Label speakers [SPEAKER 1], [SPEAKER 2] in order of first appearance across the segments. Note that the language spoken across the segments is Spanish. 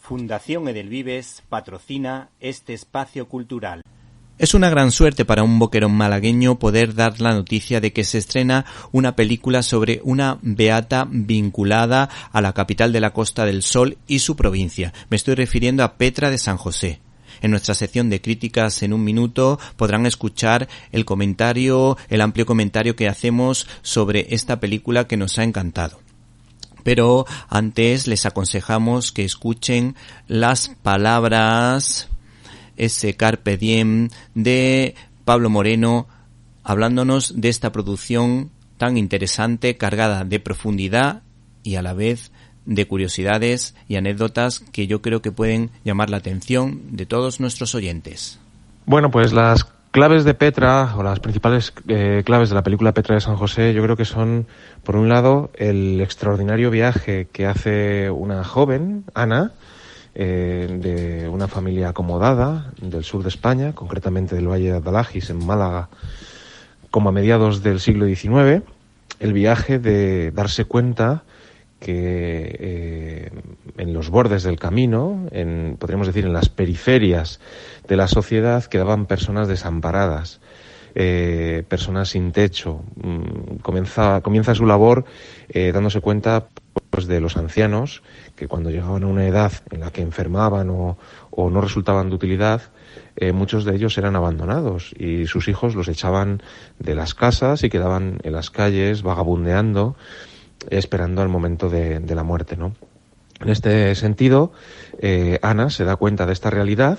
[SPEAKER 1] Fundación Edelvives patrocina este espacio cultural.
[SPEAKER 2] Es una gran suerte para un boquerón malagueño poder dar la noticia de que se estrena una película sobre una beata vinculada a la capital de la Costa del Sol y su provincia. Me estoy refiriendo a Petra de San José. En nuestra sección de críticas en un minuto podrán escuchar el amplio comentario que hacemos sobre esta película que nos ha encantado. Pero antes les aconsejamos que escuchen las palabras, ese carpe diem de Pablo Moreno, hablándonos de esta producción tan interesante, cargada de profundidad y a la vez de curiosidades y anécdotas que yo creo que pueden llamar la atención de todos nuestros oyentes.
[SPEAKER 3] Bueno, pues las claves de Petra, o las principales claves de la película Petra de San José, yo creo que son, por un lado, el extraordinario viaje que hace una joven, Ana, de una familia acomodada del sur de España, concretamente del Valle de Adalajis, en Málaga, como a mediados del siglo XIX, el viaje de darse cuenta que en los bordes del camino, podríamos decir en las periferias de la sociedad, quedaban personas desamparadas, personas sin techo. Comienza su labor dándose cuenta pues, de los ancianos que cuando llegaban a una edad en la que enfermaban o no resultaban de utilidad, muchos de ellos eran abandonados y sus hijos los echaban de las casas y quedaban en las calles vagabundeando, esperando al momento de la muerte, ¿no? En este sentido, Ana se da cuenta de esta realidad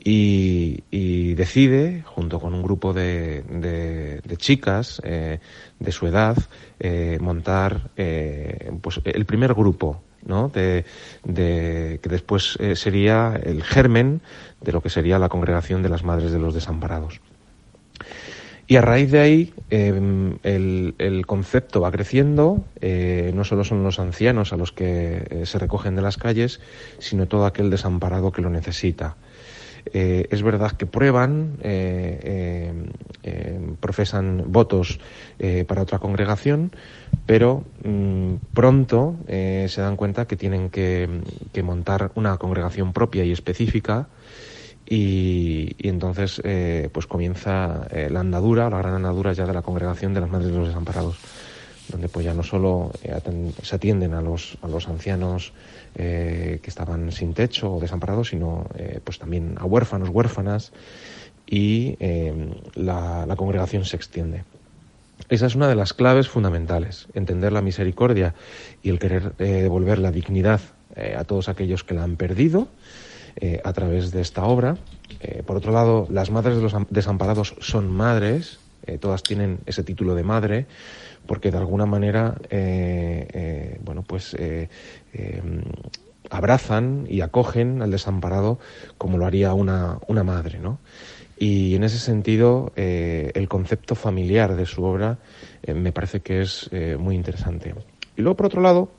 [SPEAKER 3] y decide, junto con un grupo de chicas de su edad, montar pues el primer grupo, ¿no? que después sería el germen de lo que sería la Congregación de las Madres de los Desamparados. Y a raíz de ahí el concepto va creciendo, no solo son los ancianos a los que se recogen de las calles, sino todo aquel desamparado que lo necesita. Es verdad que prueban, profesan votos para otra congregación, pero pronto se dan cuenta que tienen que montar una congregación propia y específica. Y entonces pues comienza la gran andadura ya de la Congregación de las Madres de los Desamparados, donde pues ya no solo se atienden a los ancianos que estaban sin techo o desamparados, sino pues también a huérfanos, huérfanas, y la congregación se extiende. Esa es una de las claves fundamentales, entender la misericordia y el querer devolver la dignidad a todos aquellos que la han perdido, a través de esta obra. Por otro lado, las madres de los desamparados son madres, todas tienen ese título de madre, porque de alguna manera abrazan y acogen al desamparado como lo haría una madre, ¿no? Y en ese sentido, el concepto familiar de su obra me parece que es muy interesante. Y luego, por otro lado,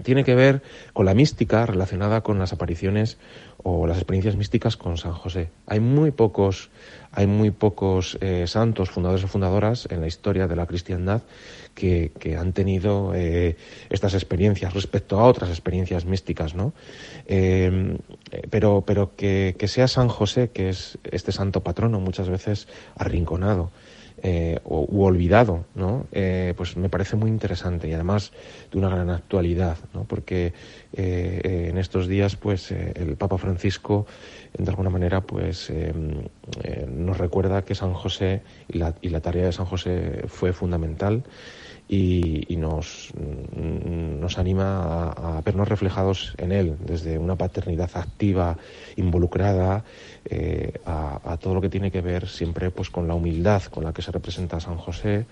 [SPEAKER 3] tiene que ver con la mística relacionada con las apariciones o las experiencias místicas con San José. Hay muy pocos santos, fundadores o fundadoras en la historia de la cristiandad que han tenido estas experiencias respecto a otras experiencias místicas, ¿no? Pero que sea San José, que es este santo patrono muchas veces arrinconado, u olvidado, ¿no? Pues me parece muy interesante y además de una gran actualidad, ¿no? Porque en estos días pues el Papa Francisco de alguna manera pues nos recuerda que San José y la tarea de San José fue fundamental y nos anima a vernos reflejados en él, desde una paternidad activa, involucrada, a todo lo que tiene que ver siempre pues con la humildad con la que se representa a San José,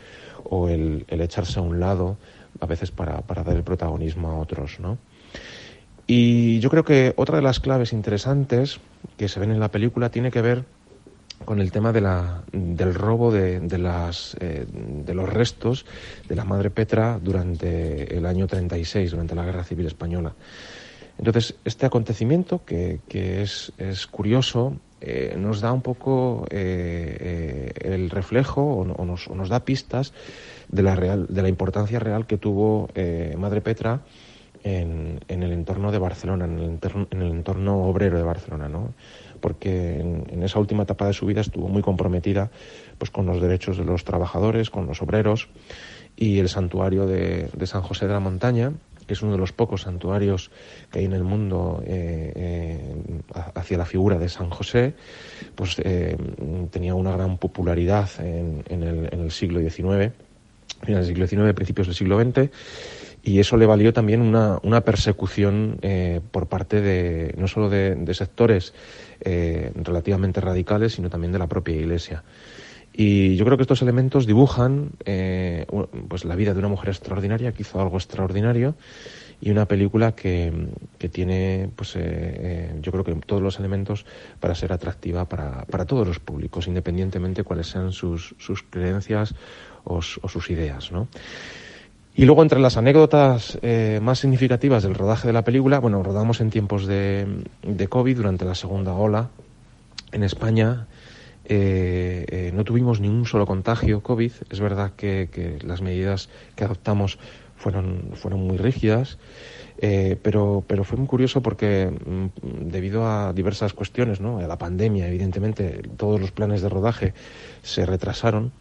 [SPEAKER 3] o el echarse a un lado a veces para dar el protagonismo a otros, ¿no? Y yo creo que otra de las claves interesantes que se ven en la película tiene que ver con el tema del robo de los restos de la Madre Petra durante el año 36, durante la Guerra Civil Española. Entonces, este acontecimiento, que es curioso, nos da un poco el reflejo o nos da pistas de la importancia real que tuvo Madre Petra en el entorno de Barcelona, en el entorno obrero de Barcelona, ¿no? Porque en esa última etapa de su vida estuvo muy comprometida pues con los derechos de los trabajadores, con los obreros, y el santuario de San José de la Montaña, que es uno de los pocos santuarios que hay en el mundo hacia la figura de San José, pues tenía una gran popularidad en el siglo XIX, finales del siglo XIX, principios del siglo XX, y eso le valió también una persecución por parte de no solo de sectores relativamente radicales, sino también de la propia Iglesia. Y yo creo que estos elementos dibujan pues la vida de una mujer extraordinaria que hizo algo extraordinario, y una película que tiene pues yo creo que todos los elementos para ser atractiva para todos los públicos, independientemente cuáles sean sus creencias o sus ideas, ¿no? Y luego, entre las anécdotas más significativas del rodaje de la película, bueno, rodamos en tiempos de COVID, durante la segunda ola en España. No tuvimos ni un solo contagio COVID. Es verdad que las medidas que adoptamos fueron muy rígidas, pero fue muy curioso porque debido a diversas cuestiones, ¿no? A la pandemia, evidentemente, todos los planes de rodaje se retrasaron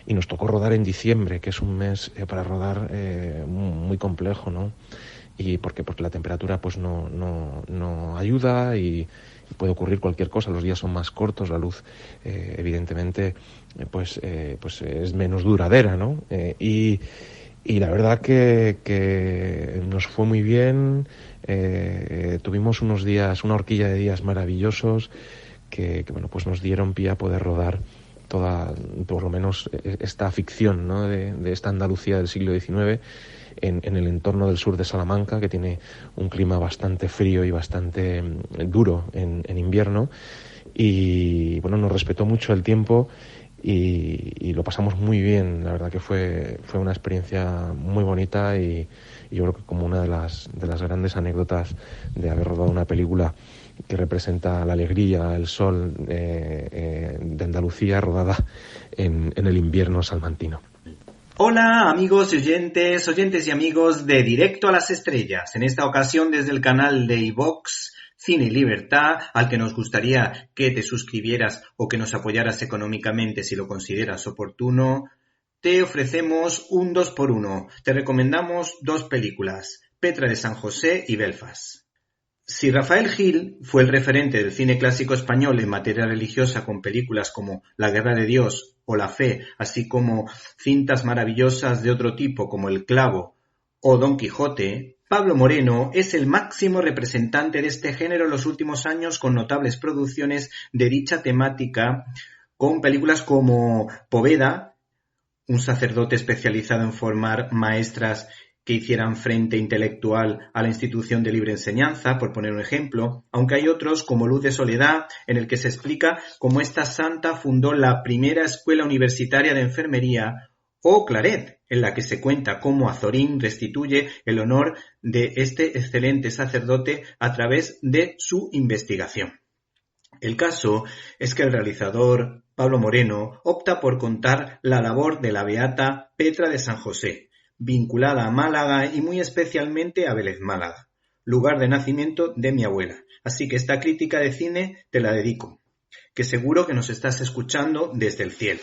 [SPEAKER 3] y nos tocó rodar en diciembre, que es un mes para rodar muy complejo, ¿no? Y porque la temperatura pues no ayuda y puede ocurrir cualquier cosa, los días son más cortos, la luz evidentemente pues es menos duradera, ¿no? Y la verdad que nos fue muy bien, tuvimos unos días, una horquilla de días maravillosos que bueno, pues nos dieron pie a poder rodar toda, por lo menos, esta ficción, ¿no? de esta Andalucía del siglo XIX en el entorno del sur de Salamanca, que tiene un clima bastante frío y bastante duro en invierno, y bueno, nos respetó mucho el tiempo y lo pasamos muy bien. La verdad que fue una experiencia muy bonita, y yo creo que como una de las grandes anécdotas de haber rodado una película que representa la alegría, el sol de Andalucía, rodada en el invierno salmantino.
[SPEAKER 1] Hola amigos y oyentes y amigos de Directo a las Estrellas. En esta ocasión desde el canal de iVox Cine y Libertad, al que nos gustaría que te suscribieras o que nos apoyaras económicamente si lo consideras oportuno, te ofrecemos un 2x1. Te recomendamos dos películas, Petra de San José y Belfast. Si Rafael Gil fue el referente del cine clásico español en materia religiosa con películas como La Guerra de Dios o La Fe, así como cintas maravillosas de otro tipo como El Clavo o Don Quijote, Pablo Moreno es el máximo representante de este género en los últimos años, con notables producciones de dicha temática, con películas como Poveda, un sacerdote especializado en formar maestras que hicieran frente intelectual a la institución de libre enseñanza, por poner un ejemplo, aunque hay otros como Luz de Soledad, en el que se explica cómo esta santa fundó la primera escuela universitaria de enfermería, o Claret, en la que se cuenta cómo Azorín restituye el honor de este excelente sacerdote a través de su investigación. El caso es que el realizador Pablo Moreno opta por contar la labor de la beata Petra de San José, vinculada a Málaga y muy especialmente a Vélez Málaga, lugar de nacimiento de mi abuela. Así que esta crítica de cine te la dedico, que seguro que nos estás escuchando desde el cielo.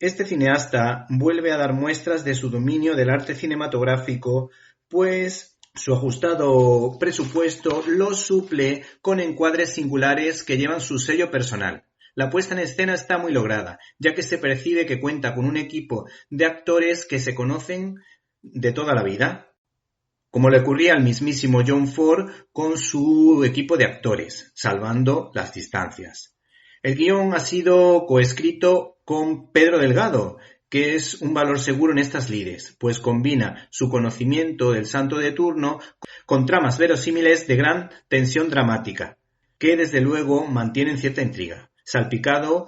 [SPEAKER 1] Este cineasta vuelve a dar muestras de su dominio del arte cinematográfico, pues su ajustado presupuesto lo suple con encuadres singulares que llevan su sello personal. La puesta en escena está muy lograda, ya que se percibe que cuenta con un equipo de actores que se conocen de toda la vida, como le ocurría al mismísimo John Ford con su equipo de actores, salvando las distancias. El guión ha sido coescrito con Pedro Delgado, que es un valor seguro en estas lides, pues combina su conocimiento del santo de turno con tramas verosímiles de gran tensión dramática, que desde luego mantienen cierta intriga, salpicado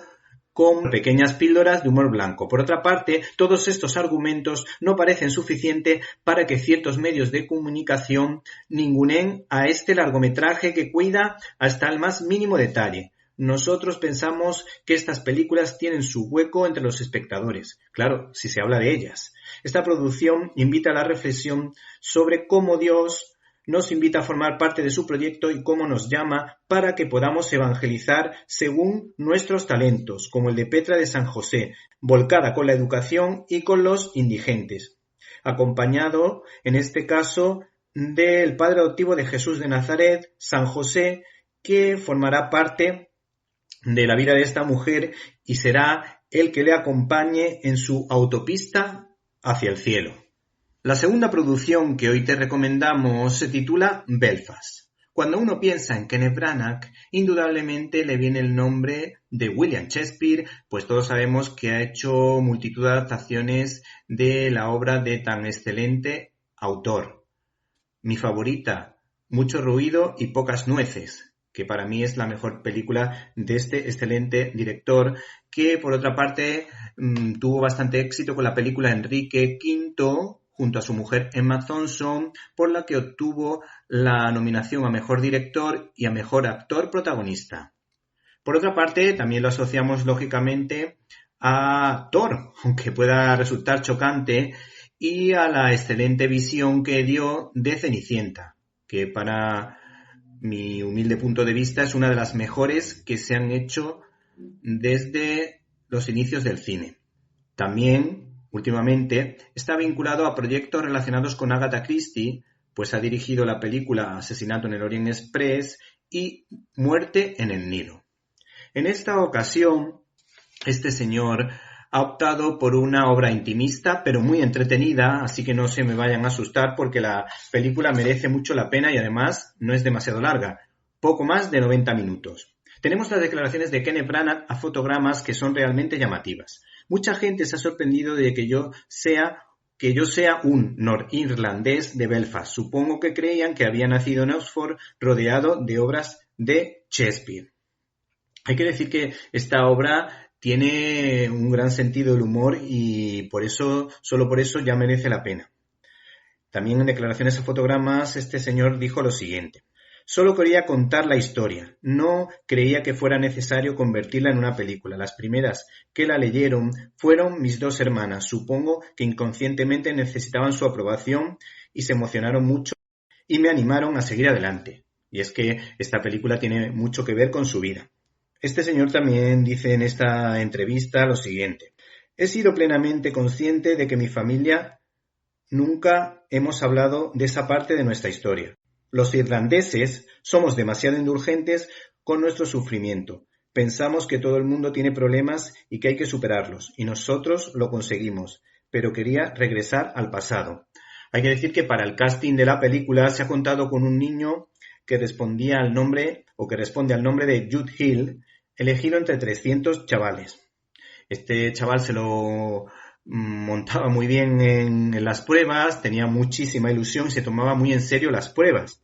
[SPEAKER 1] con pequeñas píldoras de humor blanco. Por otra parte, todos estos argumentos no parecen suficientes para que ciertos medios de comunicación ninguneen a este largometraje que cuida hasta el más mínimo detalle, nosotros pensamos que estas películas tienen su hueco entre los espectadores, claro, si se habla de ellas. Esta producción invita a la reflexión sobre cómo Dios nos invita a formar parte de su proyecto y cómo nos llama para que podamos evangelizar según nuestros talentos, como el de Petra de San José, volcada con la educación y con los indigentes, acompañado, en este caso, del padre adoptivo de Jesús de Nazaret, San José, que formará parte de la vida de esta mujer y será el que le acompañe en su autopista hacia el cielo. La segunda producción que hoy te recomendamos se titula Belfast. Cuando uno piensa en Kenneth Branagh, indudablemente le viene el nombre de William Shakespeare, pues todos sabemos que ha hecho multitud de adaptaciones de la obra de tan excelente autor. Mi favorita, Mucho ruido y pocas nueces, que para mí es la mejor película de este excelente director, que por otra parte tuvo bastante éxito con la película Enrique V, junto a su mujer Emma Thompson, por la que obtuvo la nominación a Mejor Director y a Mejor Actor Protagonista. Por otra parte, también lo asociamos lógicamente a Thor, aunque pueda resultar chocante, y a la excelente visión que dio de Cenicienta, que para mi humilde punto de vista es una de las mejores que se han hecho desde los inicios del cine. También, últimamente, está vinculado a proyectos relacionados con Agatha Christie, pues ha dirigido la película Asesinato en el Orient Express y Muerte en el Nilo. En esta ocasión, este señor ha optado por una obra intimista, pero muy entretenida, así que no se me vayan a asustar porque la película merece mucho la pena y además no es demasiado larga, poco más de 90 minutos. Tenemos las declaraciones de Kenneth Branagh a fotogramas que son realmente llamativas. Mucha gente se ha sorprendido de que yo sea un norirlandés de Belfast. Supongo que creían que había nacido en Oxford rodeado de obras de Shakespeare. Hay que decir que esta obra tiene un gran sentido del humor y solo por eso ya merece la pena. También en declaraciones a fotogramas este señor dijo lo siguiente: solo quería contar la historia, no creía que fuera necesario convertirla en una película. Las primeras que la leyeron fueron mis dos hermanas, supongo que inconscientemente necesitaban su aprobación y se emocionaron mucho y me animaron a seguir adelante. Y es que esta película tiene mucho que ver con su vida. Este señor también dice en esta entrevista lo siguiente: he sido plenamente consciente de que mi familia nunca hemos hablado de esa parte de nuestra historia. Los irlandeses somos demasiado indulgentes con nuestro sufrimiento. Pensamos que todo el mundo tiene problemas y que hay que superarlos, y nosotros lo conseguimos, pero quería regresar al pasado. Hay que decir que para el casting de la película se ha contado con un niño que responde al nombre de Jude Hill, elegido entre 300 chavales. Este chaval se lo montaba muy bien en las pruebas, tenía muchísima ilusión y se tomaba muy en serio las pruebas.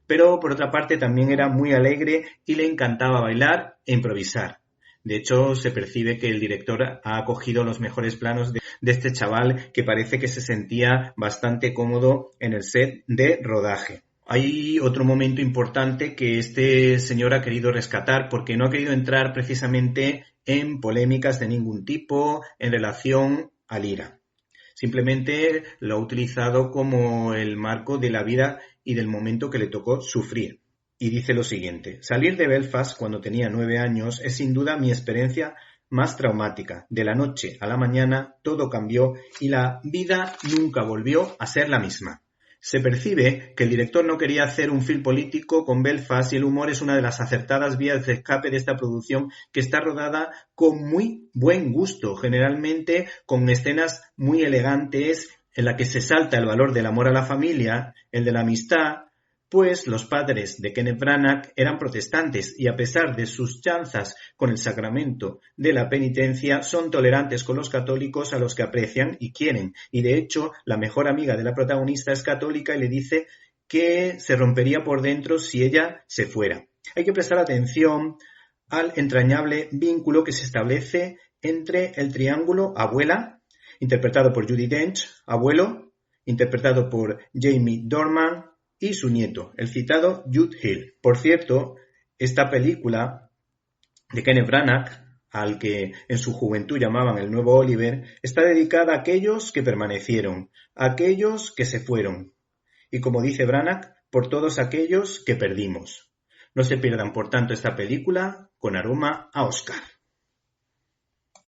[SPEAKER 1] Pero por otra parte también era muy alegre y le encantaba bailar e improvisar. De hecho, se percibe que el director ha acogido los mejores planos de este chaval, que parece que se sentía bastante cómodo en el set de rodaje. Hay otro momento importante que este señor ha querido rescatar, porque no ha querido entrar precisamente en polémicas de ningún tipo en relación al IRA. Simplemente lo ha utilizado como el marco de la vida y del momento que le tocó sufrir. Y dice lo siguiente: salir de Belfast cuando tenía 9 años es sin duda mi experiencia más traumática. De la noche a la mañana todo cambió y la vida nunca volvió a ser la misma. Se percibe que el director no quería hacer un film político con Belfast y el humor es una de las acertadas vías de escape de esta producción, que está rodada con muy buen gusto, generalmente con escenas muy elegantes en la que se salta el valor del amor a la familia, el de la amistad, pues los padres de Kenneth Branagh eran protestantes y a pesar de sus chanzas con el sacramento de la penitencia son tolerantes con los católicos a los que aprecian y quieren, y de hecho la mejor amiga de la protagonista es católica y le dice que se rompería por dentro si ella se fuera. Hay que prestar atención al entrañable vínculo que se establece entre el triángulo abuela, interpretado por Judi Dench, abuelo, interpretado por Jamie Dornan, y su nieto, el citado Jude Hill. Por cierto, esta película de Kenneth Branagh, al que en su juventud llamaban el nuevo Oliver, está dedicada a aquellos que permanecieron, a aquellos que se fueron, y como dice Branagh, por todos aquellos que perdimos. No se pierdan, por tanto, esta película con aroma a Oscar.